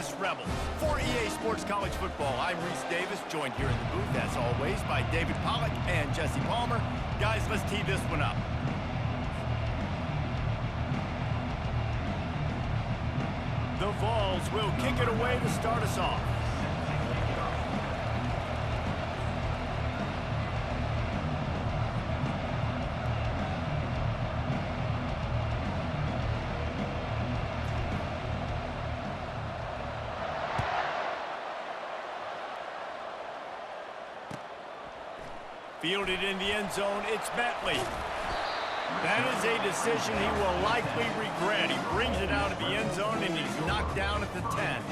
Dallas Rebels. For EA Sports College Football, I'm Reese Davis, joined here in the booth, as always, by David Pollack and Jesse Palmer. Guys, let's tee this one up. The Vols will kick it away to start us off. Fielded in the end zone, it's Bentley. That is a decision he will likely regret. He brings it out of the end zone, and he's knocked down at the 10.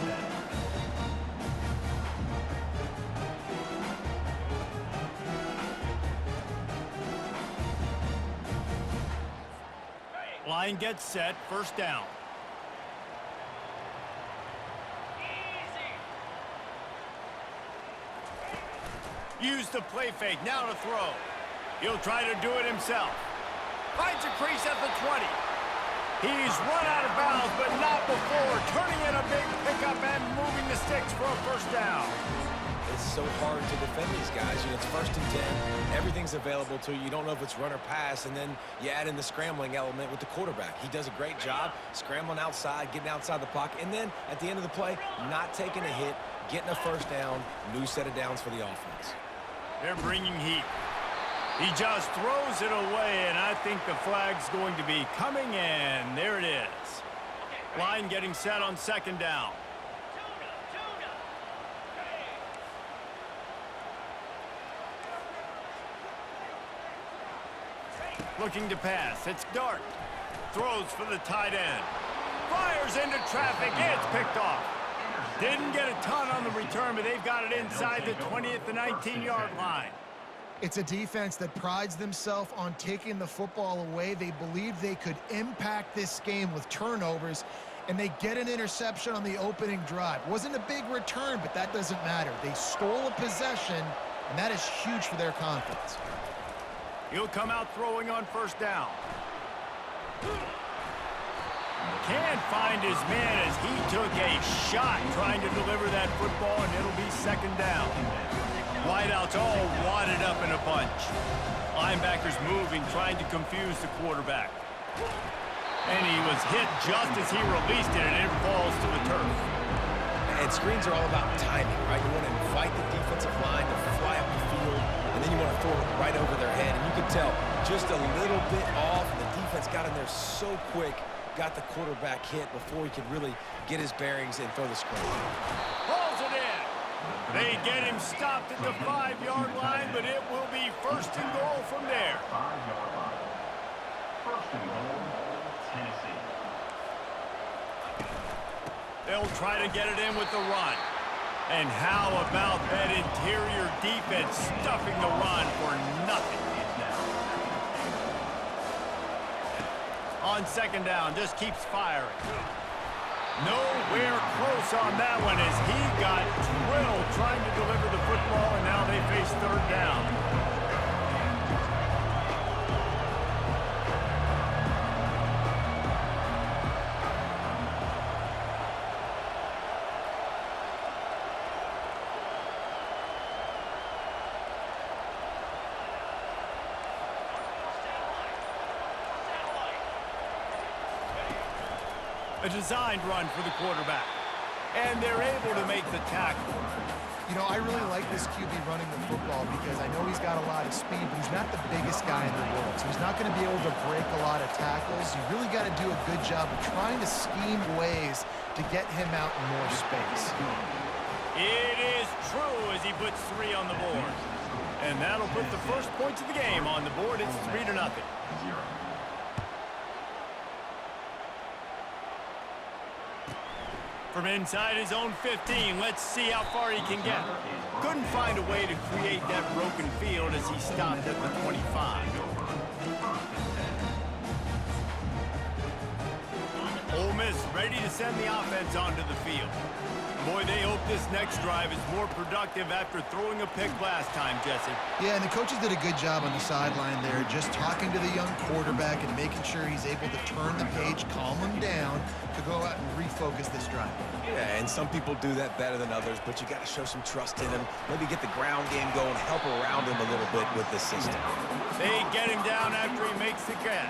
Line gets set, first down. Use the play fake, now to throw. He'll try to do it himself. Finds a crease at the 20. He's run out of bounds, but not before turning in a big pickup and moving the sticks for a first down. It's so hard to defend these guys. You know, it's 1st and 10. Everything's available to you. You don't know if it's run or pass, and then you add in the scrambling element with the quarterback. He does a great job scrambling outside, getting outside the pocket, and then at the end of the play, not taking a hit, getting a first down, new set of downs for the offense. They're bringing heat. He just throws it away, and I think the flag's going to be coming in. There it is. Line getting set on second down. Looking to pass. It's Dart. Throws for the tight end. Fires into traffic. It's picked off. Didn't get a ton on the return, but they've got it inside the 20 at the 19-yard line. It's a defense that prides themselves on taking the football away. They believed they could impact this game with turnovers, and they get an interception on the opening drive. Wasn't a big return, but that doesn't matter. They stole a possession, and that is huge for their confidence. He'll come out throwing on first down. Can't find his man as he took a shot trying to deliver that football, and it'll be second down. Wideouts all wadded up in a bunch. Linebackers moving, trying to confuse the quarterback. And he was hit just as he released it, and it falls to the turf. And screens are all about timing, right? You want to invite the defensive line to fly up the field, and then you want to throw it right over their head. And you can tell just a little bit off, and the defense got in there so quick, got the quarterback hit before he could really get his bearings and throw the screen. Pulls it in. They get him stopped at the 5-yard line, but it will be first and goal from there. 5-yard line. First and goal, Tennessee. They'll try to get it in with the run. And how about that interior defense stuffing the run for nothing? On second down, just keeps firing. Nowhere close on that one as he got drilled trying to deliver the football, and now they face third down. A designed run for the quarterback. And they're able to make the tackle. You know, I really like this QB running the football because I know he's got a lot of speed, but he's not the biggest guy in the world. So he's not going to be able to break a lot of tackles. You really got to do a good job of trying to scheme ways to get him out in more space. It is true as he puts 3 on the board. And that'll put the first points of the game on the board. It's 3-0. From inside his own 15, let's see how far he can get. Couldn't find a way to create that broken field as he stopped at the 25. Ole Miss ready to send the offense onto the field. Boy, they hope this next drive is more productive after throwing a pick last time, Jesse. Yeah, and the coaches did a good job on the sideline there, just talking to the young quarterback and making sure he's able to turn the page, calm him down, to go out and refocus this drive. Yeah, and some people do that better than others, but you got to show some trust in him. Maybe get the ground game going, help around him a little bit with this system. They get him down after he makes the catch.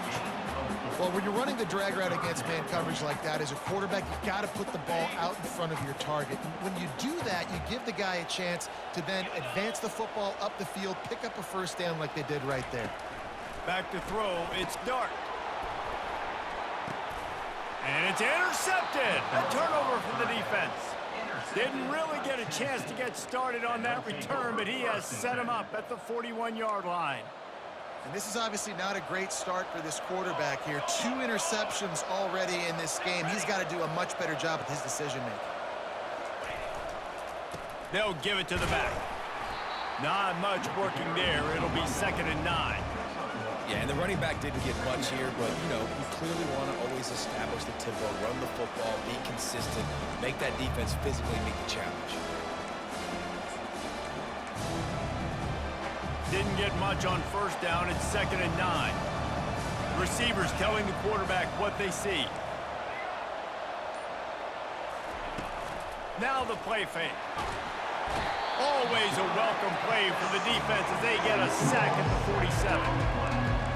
Well, when you're running the drag route against man coverage like that, as a quarterback, you got to put the ball out in front of your target. When you do that, you give the guy a chance to then advance the football up the field, pick up a first down like they did right there. Back to throw, it's Dart. And it's intercepted. A turnover for the defense. Didn't really get a chance to get started on that return, but he has set him up at the 41-yard line. And this is obviously not a great start for this quarterback here. 2 interceptions already in this game. He's got to do a much better job with his decision-making. They'll give it to the back. Not much working there. It'll be 2nd and 9. Yeah, and the running back didn't get much here, but, you know, you clearly want to always establish the tempo, run the football, be consistent, make that defense physically meet the challenge. Didn't get much on first down. It's 2nd and 9. Receivers telling the quarterback what they see. Now the play fake. Always a welcome play for the defense as they get a sack at the 47.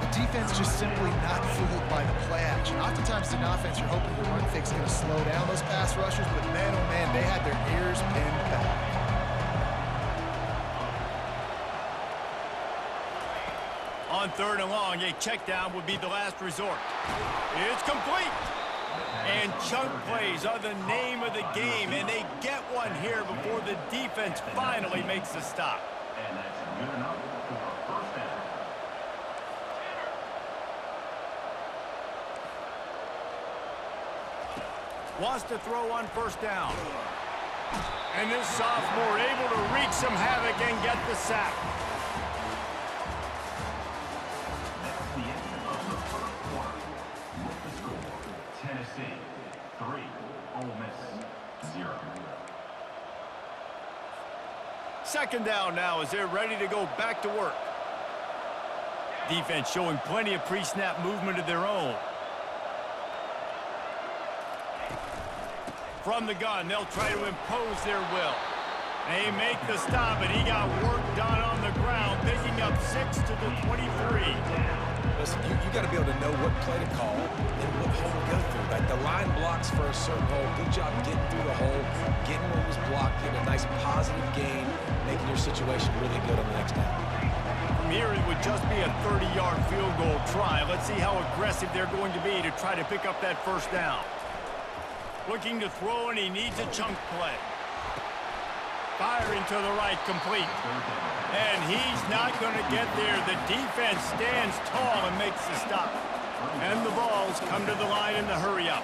The defense just simply not fooled by the play action. Oftentimes in offense, you're hoping the run fake's going to slow down those pass rushers, but man, oh man, they had their ears pinned back. On 3rd and long, a check down would be the last resort. It's complete. And chunk plays are the name of the game, and they get one here before the defense finally makes the stop. And that's good enough for a first down. Wants to throw on first down. And this sophomore able to wreak some havoc and get the sack. The end of the first quarter. With the score, Tennessee 3, Ole Miss 0. 2nd down now as they're ready to go back to work. Defense showing plenty of pre-snap movement of their own. From the gun, they'll try to impose their will. They make the stop, and he got work done on the ground, picking up 6 to the 23. Listen, you got to be able to know what play to call and what hole to go through. Like the line blocks for a certain hole. Good job getting through the hole, getting what was blocked, getting a nice positive gain, making your situation really good on the next down. From here, it would just be a 30-yard field goal try. Let's see how aggressive they're going to be to try to pick up that first down. Looking to throw, and he needs a chunk play. Firing to the right, complete. And he's not going to get there. The defense stands tall and makes the stop. And the balls come to the line in the hurry-up.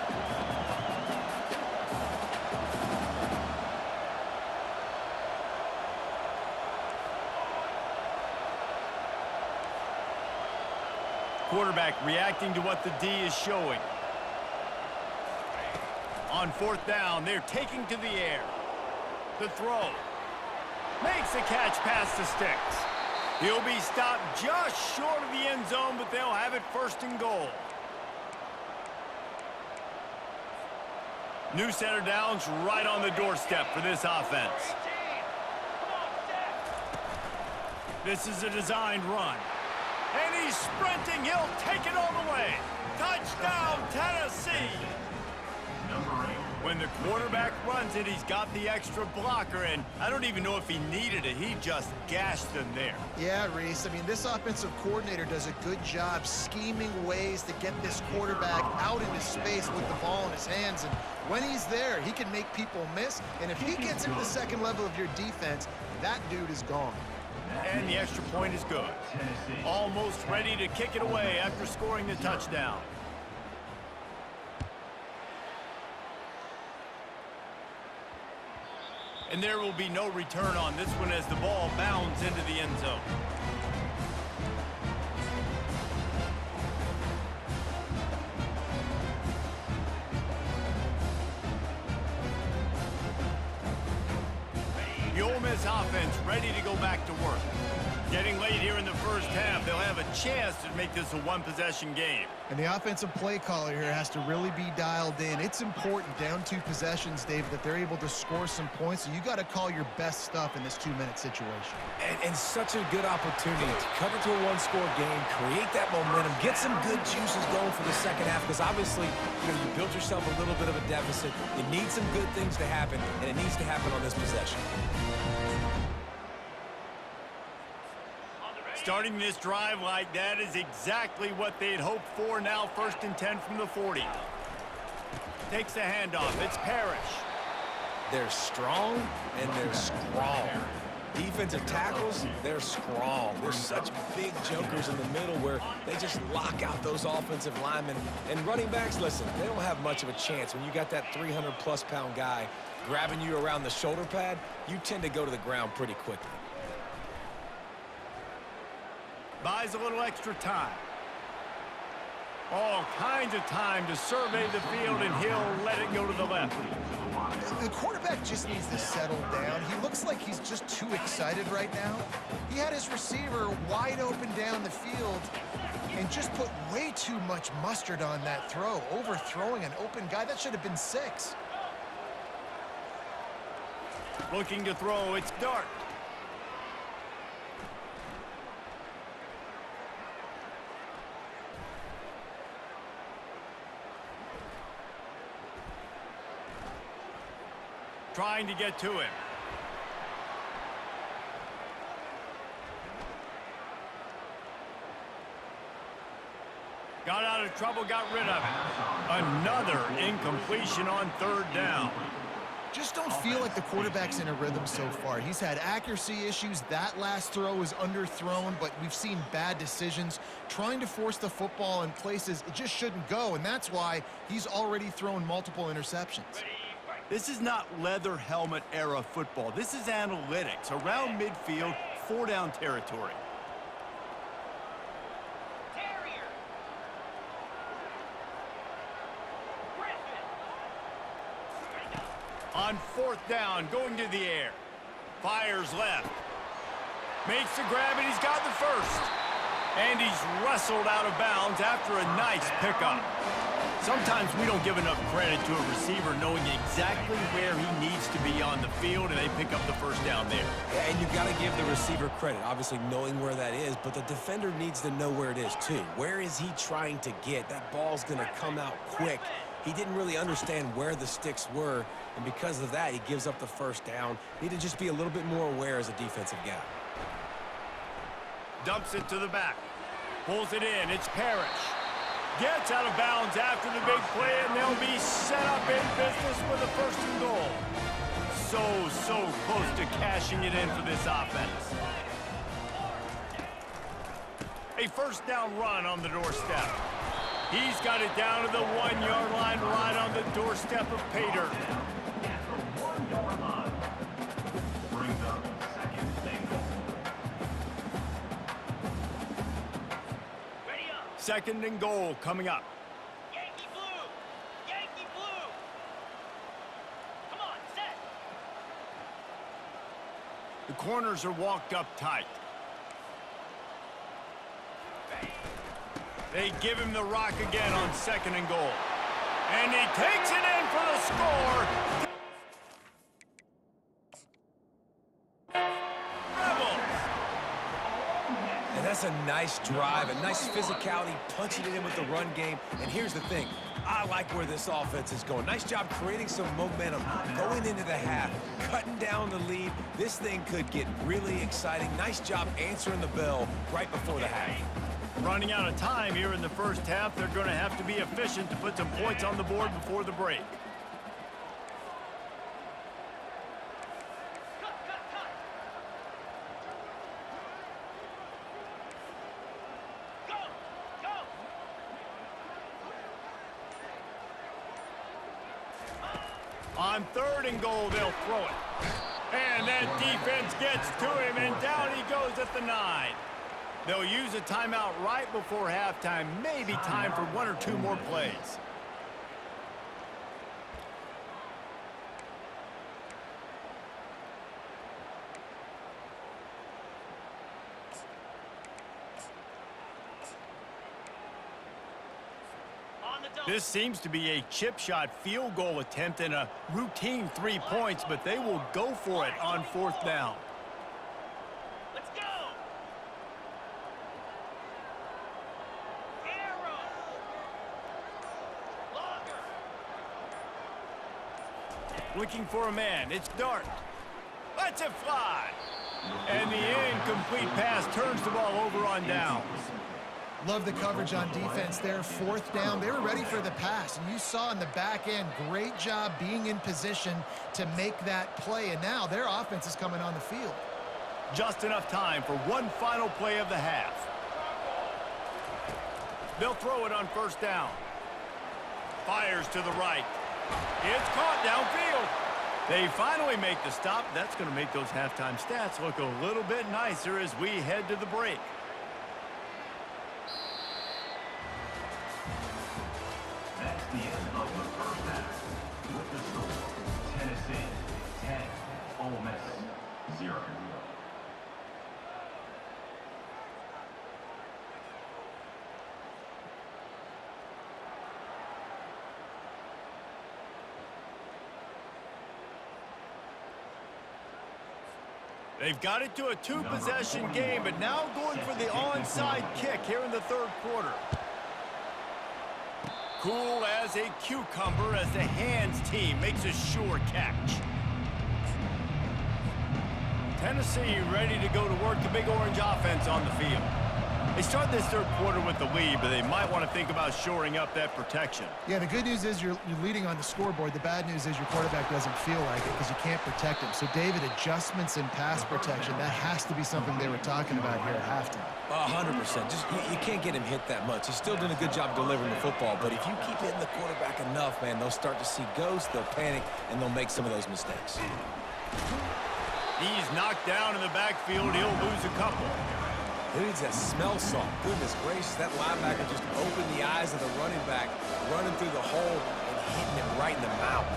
Quarterback reacting to what the D is showing. On 4th down, they're taking to the air. The throw. Makes a catch past the sticks. He'll be stopped just short of the end zone, but they'll have it 1st and goal. New center downs right on the doorstep for this offense. This is a designed run. And he's sprinting. He'll take it all the way. Touchdown, Tennessee. When the quarterback runs it, he's got the extra blocker, and I don't even know if he needed it. He just gashed them there. Yeah, Reese. I mean, this offensive coordinator does a good job scheming ways to get this quarterback out into space with the ball in his hands. And when he's there, he can make people miss. And if he gets into the second level of your defense, that dude is gone. And the extra point is good. Almost ready to kick it away after scoring the touchdown. And there will be no return on this one as the ball bounds into the end zone. this offense ready to go back to work. Getting late here in the first half, they'll have a chance to make this a one-possession game. And the offensive play caller here has to really be dialed in. It's important down 2 possessions, David, that they're able to score some points. So you got to call your best stuff in this 2-minute situation. And such a good opportunity to cut into a one-score game, create that momentum, get some good juices going for the second half, because obviously, you built yourself a little bit of a deficit. You need some good things to happen, and it needs to happen on this possession. Starting this drive like that is exactly what they'd hoped for. Now 1st and 10 from the 40. Takes the handoff. It's Parrish. They're strong and they're strong. Defensive tackles, they're strong. They're such big jokers in the middle where they just lock out those offensive linemen. And running backs, listen, they don't have much of a chance. When you got that 300-plus pound guy grabbing you around the shoulder pad, you tend to go to the ground pretty quickly. Buys a little extra time. All kinds of time to survey the field, and he'll let it go to the left. The quarterback just needs to settle down. He looks like he's just too excited right now. He had his receiver wide open down the field and just put way too much mustard on that throw, overthrowing an open guy. That should have been 6. Looking to throw, it's Dart. Trying to get to him. Got out of trouble, got rid of it. Another incompletion on 3rd down. Just don't feel like the quarterback's in a rhythm so far. He's had accuracy issues. That last throw was underthrown, but we've seen bad decisions. Trying to force the football in places it just shouldn't go, and that's why he's already thrown multiple interceptions. This is not leather helmet era football. This is analytics. Around midfield, 4-down territory. On 4th down, going to the air. Fires left. Makes the grab, and he's got the first. And he's wrestled out of bounds after a nice pickup. Sometimes we don't give enough credit to a receiver knowing exactly where he needs to be on the field, and they pick up the 1st down there. Yeah, and you've got to give the receiver credit, obviously knowing where that is, but the defender needs to know where it is too. Where is he trying to get? That ball's going to come out quick. He didn't really understand where the sticks were, and because of that, he gives up the 1st down. Need to just be a little bit more aware as a defensive guy. Dumps it to the back. Pulls it in. It's Parrish. Gets out of bounds after the big play, and they'll be set up in business with a 1st and goal. So close to cashing it in for this offense. A 1st down run on the doorstep. He's got it down to the 1-yard line, right on the doorstep of Pater. At the 1-yard line. Brings up 2nd and goal. 2nd and goal coming up. Yankee blue! Yankee blue! Come on, set! The corners are walked up tight. They give him the rock again on 2nd and goal. And he takes it in for the score. Rebels. And that's a nice drive, a nice physicality, punching it in with the run game. And here's the thing. I like where this offense is going. Nice job creating some momentum, going into the half, cutting down the lead. This thing could get really exciting. Nice job answering the bell right before the half. Running out of time here in the first half. They're going to have to be efficient to put some points on the board before the break. On 3rd and goal, they'll throw it. And that defense gets to him, and down he goes at the 9. They'll use a timeout right before halftime. Maybe time for 1 or 2 more plays. the dome. This seems to be a chip shot field goal attempt and a routine 3 points, but they will go for it on 4th down. Let's go. Arrow. Longer. Looking for a man. It's Dart. Lets it fly. And the incomplete pass turns the ball over on downs. Love the coverage on defense there. 4th down. They were ready for the pass. And you saw in the back end, great job being in position to make that play. And now their offense is coming on the field. Just enough time for one final play of the half. They'll throw it on 1st down. Fires to the right. It's caught downfield. They finally make the stop. That's going to make those halftime stats look a little bit nicer as we head to the break. That's the end of the first half. With the score, Tennessee 10, Ole Miss 0. They've got it to a 2-possession game, but now going for the onside kick here in the 3rd quarter. Cool as a cucumber as the hands team makes a sure catch. Tennessee ready to go to work the Big Orange offense on the field. They start this 3rd quarter with the lead, but they might want to think about shoring up that protection. Yeah, the good news is you're leading on the scoreboard. The bad news is your quarterback doesn't feel like it because you can't protect him. So, David, adjustments in pass protection, that has to be something they were talking about here at halftime. 100%. Just you can't get him hit that much. He's still doing a good job delivering the football, but if you keep hitting the quarterback enough, man, they'll start to see ghosts, they'll panic, and they'll make some of those mistakes. He's knocked down in the backfield. He'll lose a couple. Who needs that smell salt? Goodness gracious, that linebacker just opened the eyes of the running back, running through the hole and hitting him right in the mouth.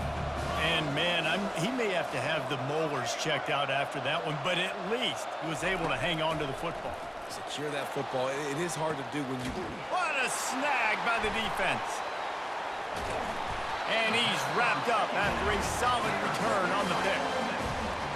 And, man, he may have to have the molars checked out after that one, but at least he was able to hang on to the football. Secure that football. It is hard to do when you... What a snag by the defense. And he's wrapped up after a solid return on the pick.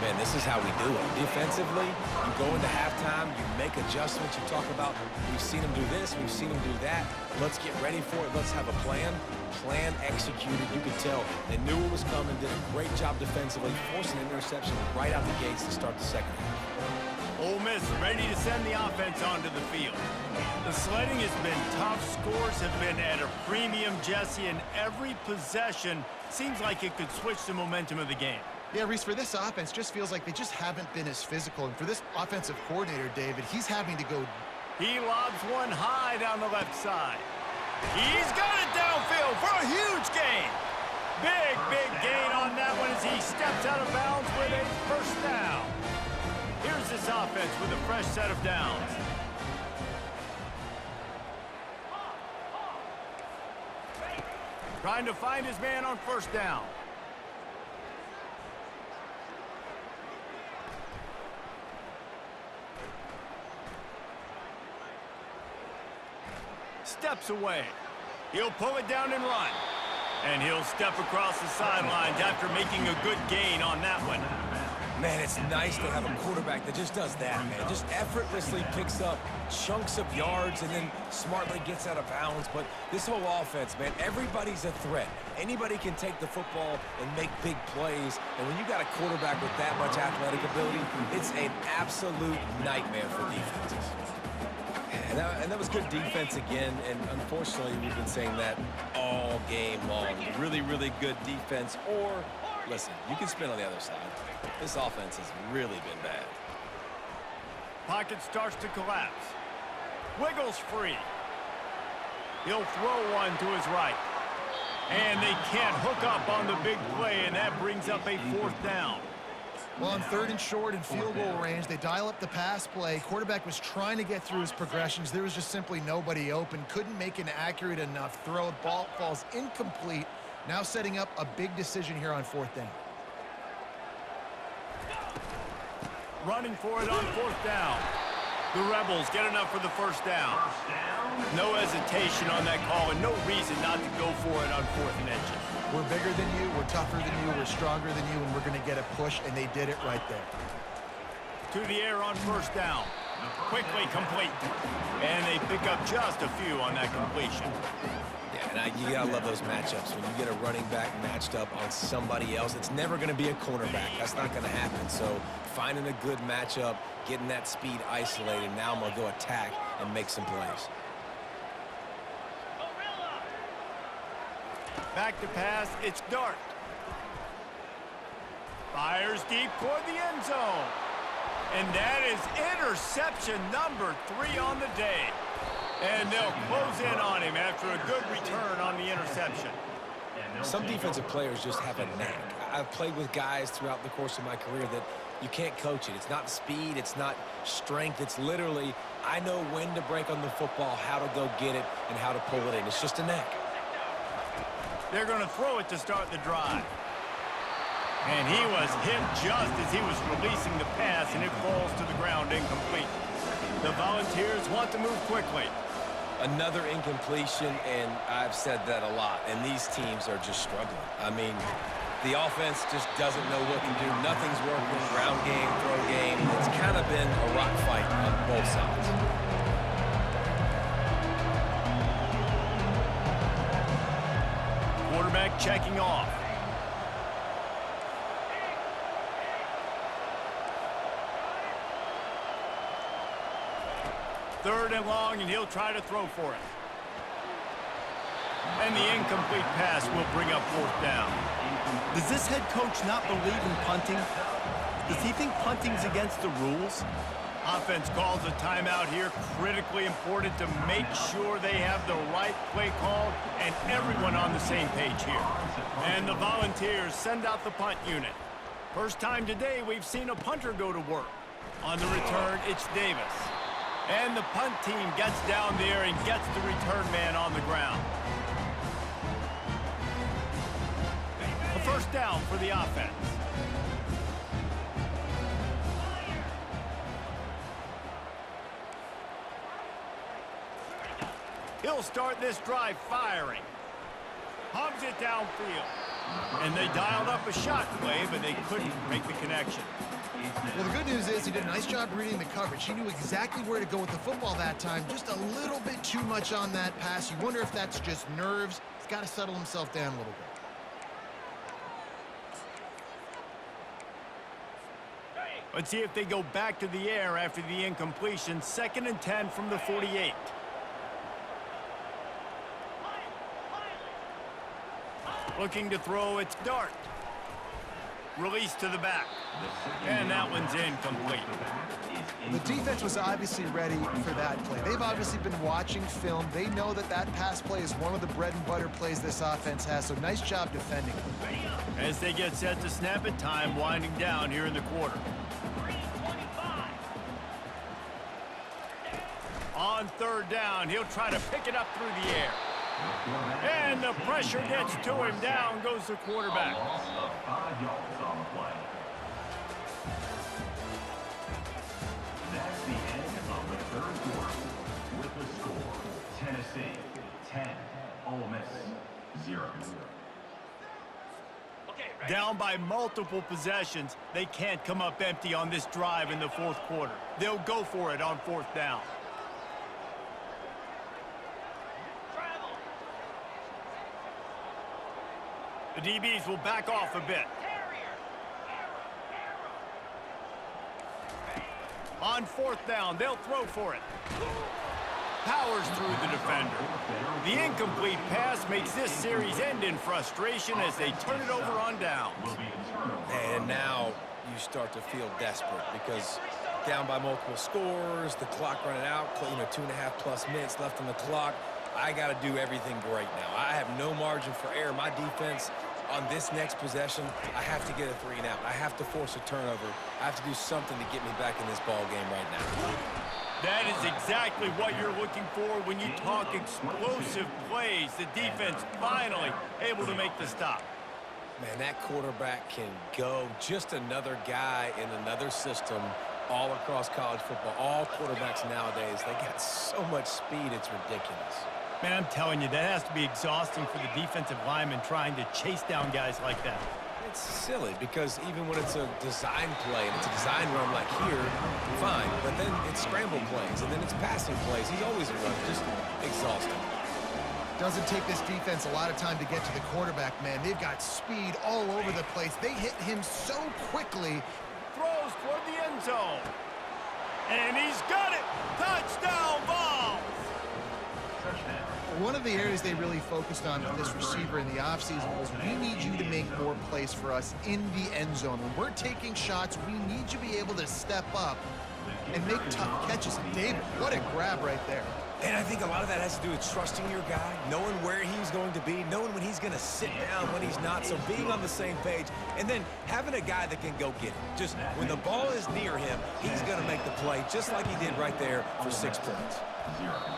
Man, this is how we do it. Defensively, you go into halftime, you make adjustments. You talk about, we've seen them do this, we've seen them do that. Let's get ready for it. Let's have a plan. Plan executed. You could tell they knew it was coming, did a great job defensively, forcing an interception right out the gates to start the 2nd half. Ole Miss ready to send the offense onto the field. The sledding has been tough. Scores have been at a premium, Jesse, and every possession seems like it could switch the momentum of the game. Yeah, Reese, for this offense, just feels like they just haven't been as physical. And for this offensive coordinator, David, he's having to go. He lobs one high down the left side. He's got it downfield for a huge gain. Big gain on that one as he steps out of bounds with a 1st down. Here's this offense with a fresh set of downs. Trying to find his man on 1st down. Steps away. He'll pull it down and run. And he'll step across the sidelines after making a good gain on that one. Man, it's nice to have a quarterback that just does that, man. Just effortlessly picks up chunks of yards and then smartly gets out of bounds. But this whole offense, man, everybody's a threat. Anybody can take the football and make big plays. And when you got a quarterback with that much athletic ability, it's an absolute nightmare for defenses. And that was good defense again, and unfortunately, we've been saying that all game long. Really, really good defense, or, listen, you can spin on the other side. This offense has really been bad. Pocket starts to collapse. Wiggles free. He'll throw one to his right. And they can't hook up on the big play, and that brings up a 4th down. Well, on 3rd and short and field goal range, they dial up the pass play. Quarterback was trying to get through his progressions. There was just simply nobody open. Couldn't make an accurate enough throw. Ball falls incomplete. Now setting up a big decision here on 4th down. Running for it on 4th down. The Rebels get enough for the first down. No hesitation on that call and no reason not to go for it on 4th and inches. We're bigger than you, we're tougher than you, we're stronger than you, and we're going to get a push, and they did it right there. To the air on 1st down. Quickly complete. And they pick up just a few on that completion. Yeah, and you got to love those matchups. When you get a running back matched up on somebody else, it's never going to be a cornerback. That's not going to happen. So finding a good matchup, getting that speed isolated, now I'm going to go attack and make some plays. Back to pass, it's Dart. Fires deep toward the end zone. And that is interception number 3 on the day. And they'll close in on him after a good return on the interception. Some defensive players just have a knack. I've played with guys throughout the course of my career that you can't coach it. It's not speed, it's not strength. It's literally, I know when to break on the football, how to go get it, and how to pull it in. It's just a knack. They're going to throw it to start the drive. And he was hit just as he was releasing the pass, and it falls to the ground incomplete. The Volunteers want to move quickly. Another incompletion, and I've said that a lot, and these teams are just struggling. I mean, the offense just doesn't know what to do. Nothing's working, ground game, throw game. It's kind of been a rock fight on both sides. Quarterback checking off. Third and long, and he'll try to throw for it. And the incomplete pass will bring up 4th down. Does this head coach not believe in punting? Does he think punting's against the rules? Offense calls a timeout here, critically important to make sure they have the right play called and everyone on the same page here. And the Volunteers send out the punt unit. First time today we've seen a punter go to work. On the return, it's Davis. And the punt team gets down there and gets the return man on the ground. A first down for the offense. He'll start this drive firing. Hogs it downfield. And they dialed up a shot play, but they couldn't make the connection. Well, the good news is he did a nice job reading the coverage. He knew exactly where to go with the football that time. Just a little bit too much on that pass. You wonder if that's just nerves. He's got to settle himself down a little bit. Let's see if they go back to the air after the incompletion. 2nd and 10 from the 48. Looking to throw, it's Dart. Release to the back. And that one's incomplete. The defense was obviously ready for that play. They've obviously been watching film. They know that that pass play is one of the bread and butter plays this offense has, so nice job defending. As they get set to snap it, time winding down here in the quarter. On 3rd down, he'll try to pick it up through the air. And the pressure gets to him. Down goes the quarterback. A loss of 5 yards on the play. That's the end of the 3rd quarter. With the score, Tennessee 10, Ole Miss 0. Down by multiple possessions, they can't come up empty on this drive in the 4th quarter. They'll go for it on 4th down. The DBs will back off a bit. On 4th down, they'll throw for it. Powers through the defender. The incomplete pass makes this series end in frustration as they turn it over on downs. And now you start to feel desperate because down by multiple scores, the clock running out, 2.5+ minutes left on the clock. I got to do everything great now. I have no margin for error. My defense on this next possession, I have to get a 3 and out. I have to force a turnover. I have to do something to get me back in this ball game right now. That is exactly what you're looking for when you talk explosive plays. The defense finally able to make the stop. Man, that quarterback can go. Just another guy in another system all across college football. All quarterbacks nowadays, they got so much speed, it's ridiculous. Man, I'm telling you, that has to be exhausting for the defensive lineman trying to chase down guys like that. It's silly because even when it's a design play and it's a design run like here, fine. But then it's scramble plays and then it's passing plays. He's always a runner, just exhausting. Doesn't take this defense a lot of time to get to the quarterback, man. They've got speed all over the place. They hit him so quickly. Throws toward the end zone. And he's got it. Touchdown ball. One of the areas they really focused on with this receiver in the offseason was we need you to make more plays for us in the end zone. When we're taking shots, we need you to be able to step up and make tough catches. And David, what a grab right there. And I think a lot of that has to do with trusting your guy, knowing where he's going to be, knowing when he's going to sit down, when he's not. So being on the same page, and then having a guy that can go get it. Just when the ball is near him, he's going to make the play, just like he did right there for 6 points.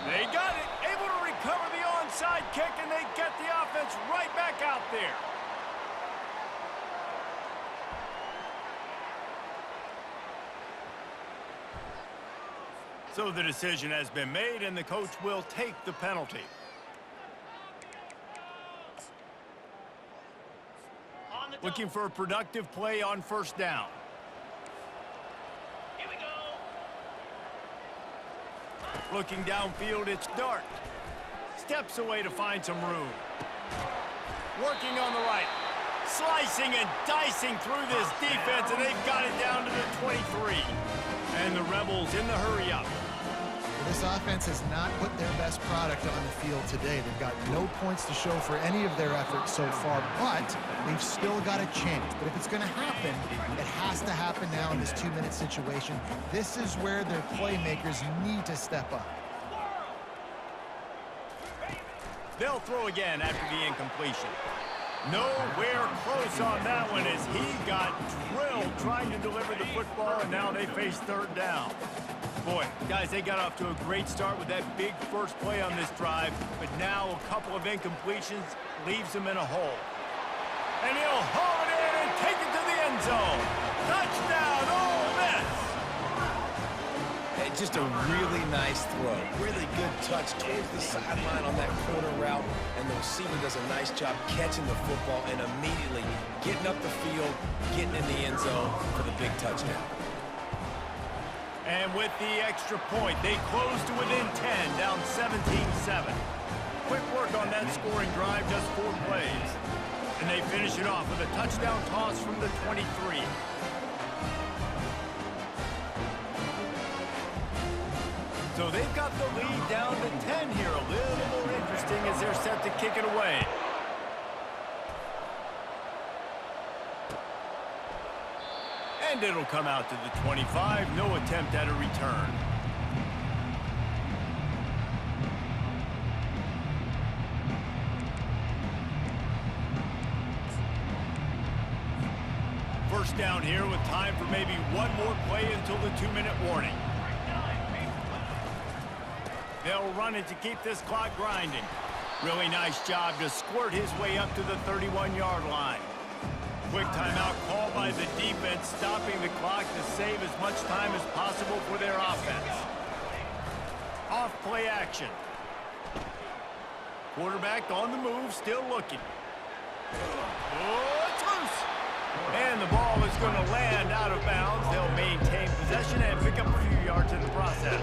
They got it, able to recover the onside kick, and they get the offense right back out there. So the decision has been made, and the coach will take the penalty. Looking for a productive play on first down. Here we go. Looking downfield, it's Dart. Steps away to find some room. Working on the right. Slicing and dicing through this defense, and they've got it down to the 23. And the Rebels in the hurry-up. This offense has not put their best product on the field today. They've got no points to show for any of their efforts so far, but they've still got a chance. But if it's going to happen, it has to happen now in this 2-minute situation. This is where their playmakers need to step up. They'll throw again after the incompletion. Nowhere close on that one as he got drilled trying to deliver the football, and now they face third down. Boy, guys, they got off to a great start with that big first play on this drive, but now a couple of incompletions leaves them in a hole. And he'll haul it in and take it to the end zone. Touchdown, Ole Miss! Hey, just a really nice throw. Really good touch towards the sideline on that corner route, and the receiver does a nice job catching the football and immediately getting up the field, getting in the end zone for the big touchdown. And with the extra point, they close to within 10, down 17-7. Quick work on that scoring drive, just 4 plays. And they finish it off with a touchdown toss from the 23. So they've got the lead down to 10 here. A little more interesting as they're set to kick it away. And it'll come out to the 25. No attempt at a return. First down here with time for maybe one more play until the 2-minute warning. They'll run it to keep this clock grinding. Really nice job to squirt his way up to the 31-yard line. Quick timeout call by the defense, stopping the clock to save as much time as possible for their offense. Off play action. Quarterback on the move, still looking. Oh, it's loose. And the ball is going to land out of bounds. They'll maintain possession and pick up a few yards in the process.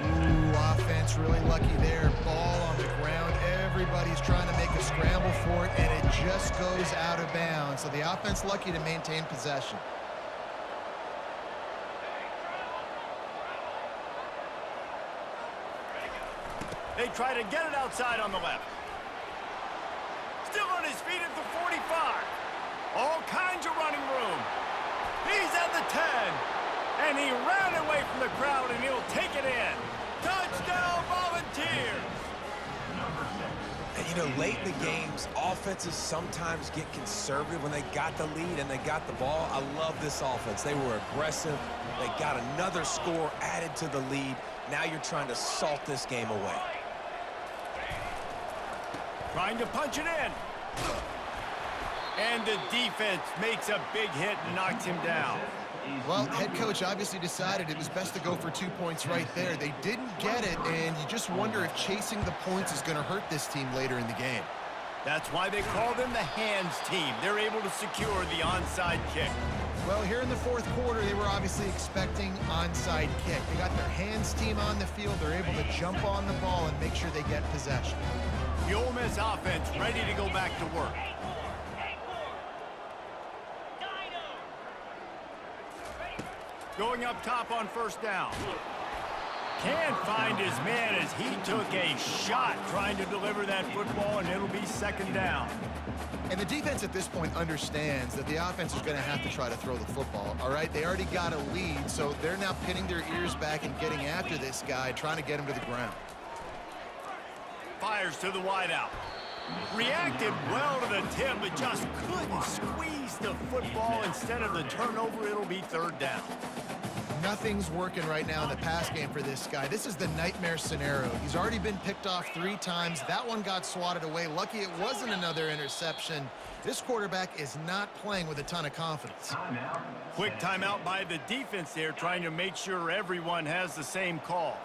Ooh, offense really lucky there. Ball on the ground. Everybody's trying to make a scramble for it, and it just goes out of bounds. So the offense lucky to maintain possession. They try to get it outside on the left. Still on his feet at the 45. All kinds of running room. He's at the 10. And he ran away from the crowd, and he'll take it in. Touchdown, Volunteers! And, you know, late in the games, offenses sometimes get conservative when they got the lead and they got the ball. I love this offense. They were aggressive. They got another score added to the lead. Now you're trying to salt this game away. Trying to punch it in. And the defense makes a big hit and knocks him down. Well, head coach obviously decided it was best to go for 2 points right there. They didn't get it, and you just wonder if chasing the points is going to hurt this team later in the game. That's why they call them the hands team. They're able to secure the onside kick. Well, here in the fourth quarter, they were obviously expecting onside kick. They got their hands team on the field. They're able to jump on the ball and make sure they get possession. The Ole Miss offense ready to go back to work. Going up top on first down. Can't find his man as he took a shot trying to deliver that football, and it'll be second down. And the defense at this point understands that the offense is going to have to try to throw the football, all right? They already got a lead, so they're now pinning their ears back and getting after this guy, trying to get him to the ground. Fires to the wideout. Reacted well to the tip, but just couldn't squeeze the football. Instead of the turnover, it'll be third down. Nothing's working right now in the pass game for this guy. This is the nightmare scenario. He's already been picked off 3 times. That one got swatted away. Lucky it wasn't another interception. This quarterback is not playing with a ton of confidence. Quick timeout by the defense there, trying to make sure everyone has the same call.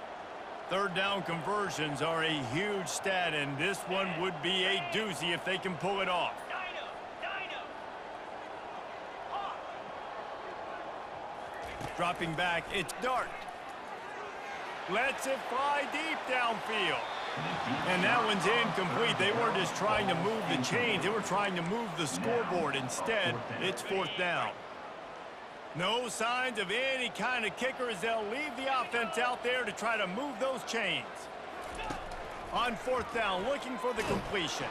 Third down conversions are a huge stat, and this one would be a doozy if they can pull it off. Dropping back, it's Dart. Lets it fly deep downfield. And that one's incomplete. They weren't just trying to move the chains. They were trying to move the scoreboard. Instead, it's fourth down. No signs of any kind of kicker as they'll leave the offense out there to try to move those chains. On fourth down, looking for the completion.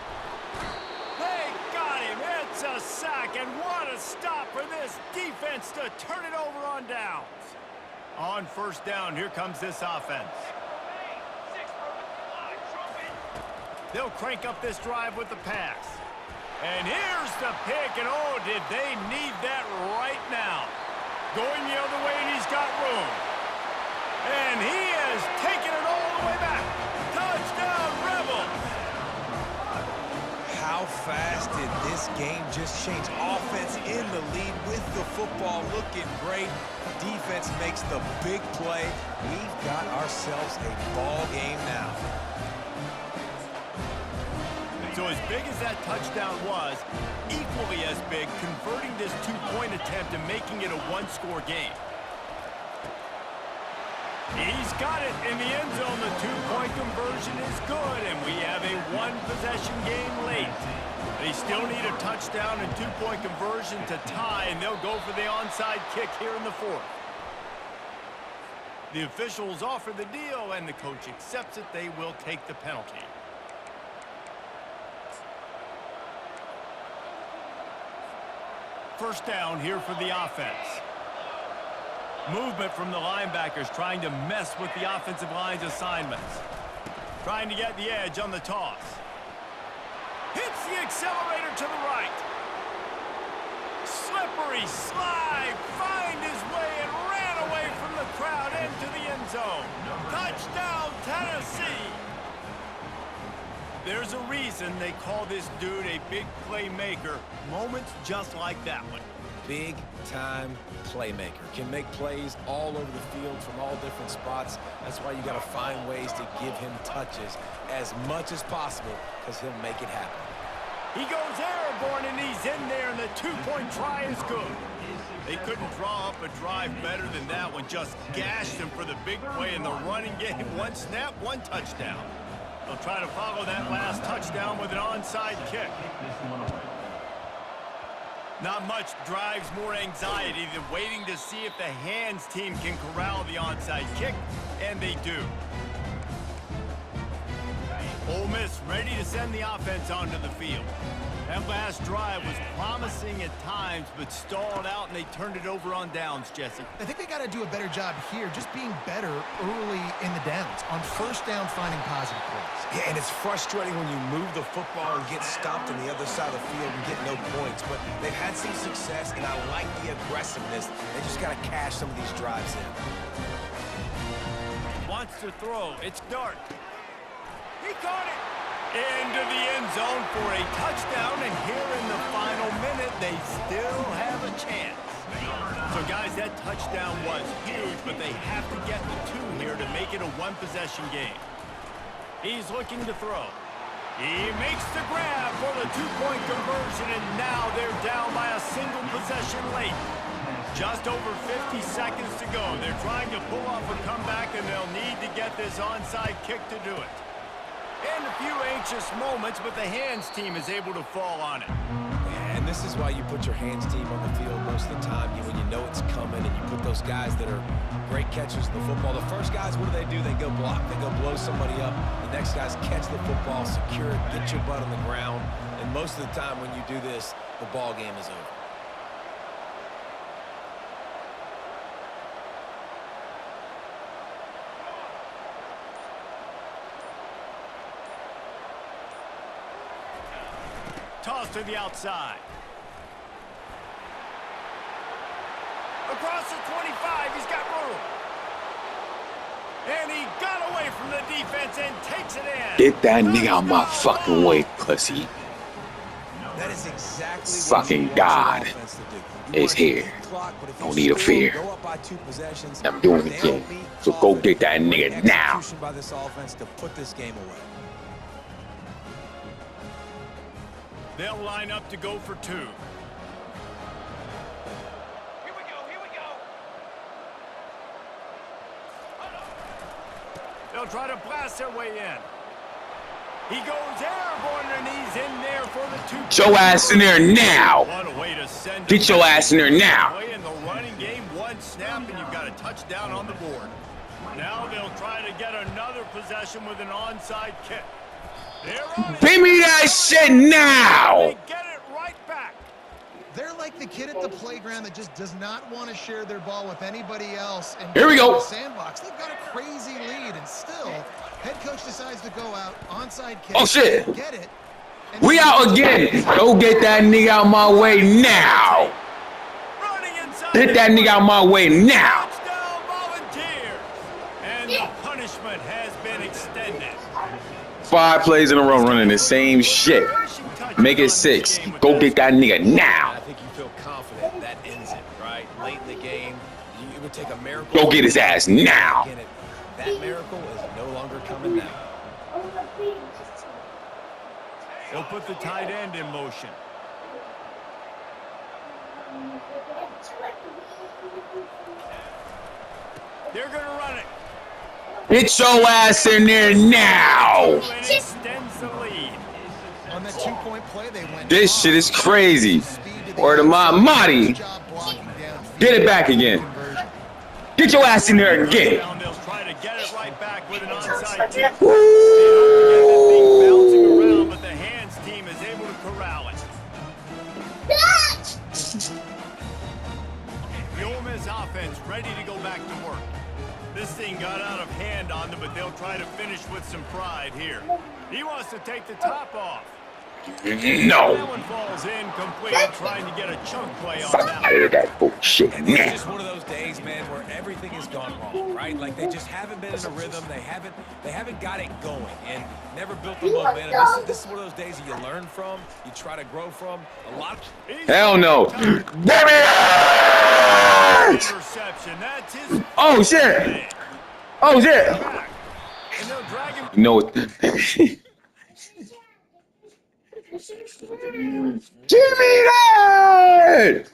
They got him. It's a sack, and what a stop for this defense to turn it over on downs. On first down, here comes this offense. They'll crank up this drive with the pass. And here's the pick, and oh, did they need that right now. Going the other way, and he's got room. And he has taken it all the way back. Touchdown, Rebels! How fast did this game just change? Offense in the lead with the football, looking great. Defense makes the big play. We've got ourselves a ball game now. So as big as that touchdown was, equally as big, converting this 2-point attempt and making it a one-score game. He's got it in the end zone. The 2-point conversion is good, and we have a one-possession game late. They still need a touchdown and 2-point conversion to tie, and they'll go for the onside kick here in the fourth. The officials offer the deal, and the coach accepts it. They will take the penalty. First down here for the offense. Movement from the linebackers trying to mess with the offensive line's assignments. Trying to get the edge on the toss. Hits the accelerator to the right. Slippery slide, find his way and ran away from the crowd into the end zone. Touchdown, Tennessee! There's a reason they call this dude a big playmaker. Moments just like that one. Big-time playmaker. Can make plays all over the field from all different spots. That's why you got to find ways to give him touches as much as possible, because he'll make it happen. He goes airborne, and he's in there, and the 2-point try is good. They couldn't draw up a drive better than that one. Just gashed him for the big play in the running game. One snap, one touchdown. They'll try to follow that last touchdown with an onside kick. Not much drives more anxiety than waiting to see if the hands team can corral the onside kick, and they do. Ole Miss ready to send the offense onto the field. That last drive was promising at times, but stalled out, and they turned it over on downs, Jesse. I think they got to do a better job here, just being better early in the downs, on first down finding positive plays. Yeah, and it's frustrating when you move the football and get stopped on the other side of the field and get no points. But they've had some success, and I like the aggressiveness. They just got to cash some of these drives in. Wants to throw. It's Dart. He caught it. Into the end zone for a touchdown, and here in the final minute, they still have a chance. So, guys, that touchdown was huge, but they have to get the 2 here to make it a one-possession game. He's looking to throw. He makes the grab for the 2-point conversion, and now they're down by a single possession late. Just over 50 seconds to go. They're trying to pull off a comeback, and they'll need to get this onside kick to do it. And a few anxious moments, but the hands team is able to fall on it. And this is why you put your hands team on the field most of the time. When you know it's coming, and you put those guys that are great catchers of the football. The first guys, what do? They go block. They go blow somebody up. The next guys catch the football, secure it, get your butt on the ground. And most of the time when you do this, the ball game is over. Toss to the outside. Across the 25, he's got room. And he got away from the defense and takes it in. Get that nigga out my fucking way, pussy. That is exactly fucking God is here. No need of fear. I'm doing it again. So go get that nigga now. By this offense to put this game away. They'll line up to go for 2. Here we go. They'll try to blast their way in. He goes airborne, and he's in there for the 2. Get your ass in there now. What a way to send Get your ass in there now. Play in the running game, 1 snap, and you've got a touchdown on the board. Now they'll try to get another possession with an onside kick. Give me that shit now! They get it right back. They're like the kid at the playground that just does not want to share their ball with anybody else. And here we go. The sandbox. They've got a crazy lead, and still, head coach decides to go out onside kick. Oh shit! Get it. We out again. Go get that nigga out my way now. Get that nigga out my way now. Touchdown Volunteers. And the punishment has been extended. 5 plays in a row running the same shit. Make it 6. Go get that nigga now. I think you feel confident that ends it, right? Late in the game, it would take a miracle. Go get his ass now. That miracle is no longer coming now. They'll put the tight end in motion. They're going to run it. Get your ass in there now. And extends the lead. On that 2-point play, they went. This shit is crazy. Or the Marty. Get it back again. Get your ass in there again. They'll try to get it right back with an onside kick. They hope to get that thing bouncing around, but the hands team is able to corral it. The Ole Miss offense ready to go back to work. This thing got out of hand on them, but they'll try to finish with some pride here. He wants to take the top off. No. That one falls incomplete, trying to get a chunk play on Fuck that. out of that bullshit And this is now. just one of those days, man, where everything has gone wrong, right? Like they just haven't been in a rhythm. They haven't got it going and never built the momentum. This is one of those days that you learn from, you try to grow from. A lot of Hell no. Damn it! Interception. That's his. Oh shit. Oh shit. And they'll drag him. You know what? Give me that!